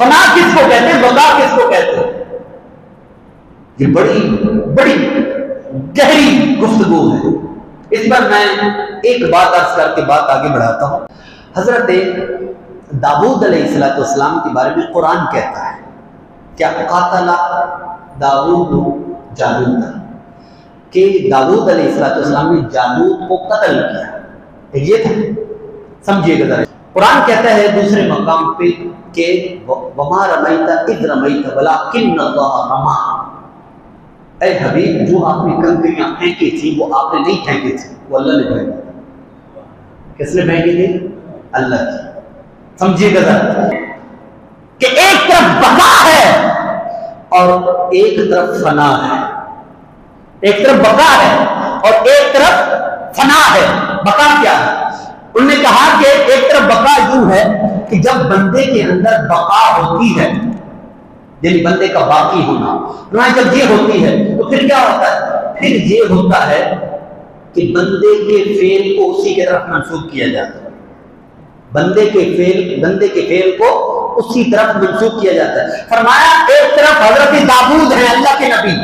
فنا کس کو کہتے ہیں، بقا کس کو کہتے ہیں؟ یہ بڑی بڑی گہری گفتگو ہے، اس پر میں ایک بات عرض کر کے بات آگے بڑھاتا ہوں۔ حضرت داؤد علیہ السلام کے بارے میں قرآن کہتا ہے کیا قاتل داؤد جالوت، کہ داؤد علیہ السلام نے جالوت کو قتل کیا، یہ تھا، سمجھیے گا ذرا۔ قرآن کہتا ہے دوسرے مقام پہ کہ وما رمیت اذ رمیت ولکن اللہ رمی، اے حبیب جو آپ نے کنکریاں پھینکی تھی وہ آپ نے نہیں پھینکی تھی، وہ اللہ نے پھینکی۔ کس نے پھینکی تھی؟ اللہ کی۔ سمجھیے گا ذرا کہ ایک طرف بقا ہے اور ایک طرف فنا ہے، ایک طرف بقا ہے اور ایک طرف فنا ہے۔ بقا کیا ہے؟ انہوں نے کہا کہ ایک طرف بقا یوں ہے کہ جب بندے کے اندر بقا ہوتی ہے، یعنی بندے کا باقی ہونا، جب یہ ہوتی ہے تو پھر کیا ہوتا ہے؟ پھر یہ ہوتا ہے کہ بندے کے فعل کو اسی کی طرف منسوب کیا جاتا ہے، بندے کے فعل کو اسی طرف منسوب کیا جاتا ہے۔ فرمایا ایک طرف حضرت داؤد ہیں اللہ کے نبی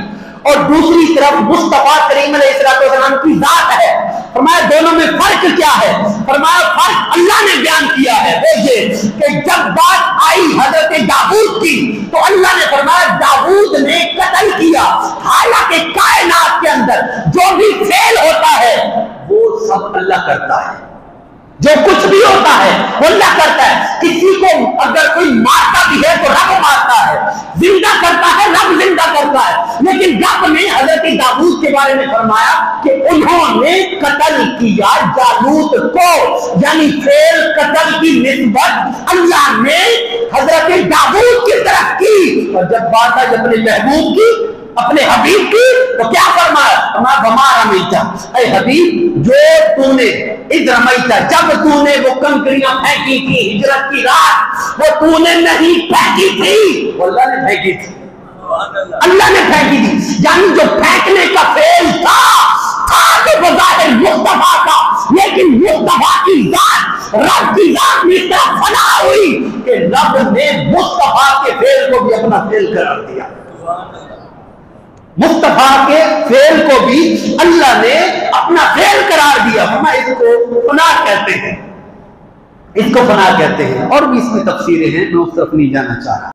اور دوسری طرف مصطفیٰ کریم علیہ السلام کی ذات ہے۔ فرمایا دونوں میں فرق کیا ہے؟ فرمایا فرق اللہ نے بیان کیا ہے، وہ یہ کہ جب بات آئی حضرت داؤد کی تو اللہ نے فرمایا داؤد نے قتل کیا، حالانکہ کائنات کے اندر جو بھی فعل ہوتا ہے وہ سب اللہ کرتا ہے، جو کچھ بھی ہوتا ہے وہ اللہ کرتا ہے۔ کسی کو اگر کوئی مارتا بھی ہے تو رب مارتا ہے، زندہ کرتا ہے رب زندہ کرتا ہے، لیکن رب نے حضرت داؤد کے بارے میں فرمایا کہ انہوں نے قتل کیا جالوت کو، یعنی فعل قتل کی نسبت اللہ نے حضرت داؤد کی طرف کی، اور جب بات آئی اپنے محبوب کی، اپنے حبیب کی، تو کیا فرمایا؟ فرمایا وما رمیتا، اے حبیب جو تو نے اذ رمیتا، جب تو نے وہ کنکریاں پھینکی تھی ہجرت کی رات، وہ تو نے نہیں پھینکی تھی، وہ اللہ نے پھینکی تھی، اللہ نے پھینکی تھی۔ یعنی جو پھینکنے کا فعل تھا تو بظاہر مصطفیٰ کا، لیکن مصطفیٰ کی ذات، رب کی ذات میں اس طرح فنا ہوئی کہ رب نے مصطفیٰ کے فعل کو بھی اپنا فعل قرار دیا، مصطفیٰ کے فعل کو بھی اللہ نے اپنا فعل قرار دیا۔ ہم اس کو فنا کہتے ہیں، اس کو فنا کہتے ہیں، اور بھی اس میں تفسیریں ہیں، میں اس طرف نہیں جانا چاہ رہا۔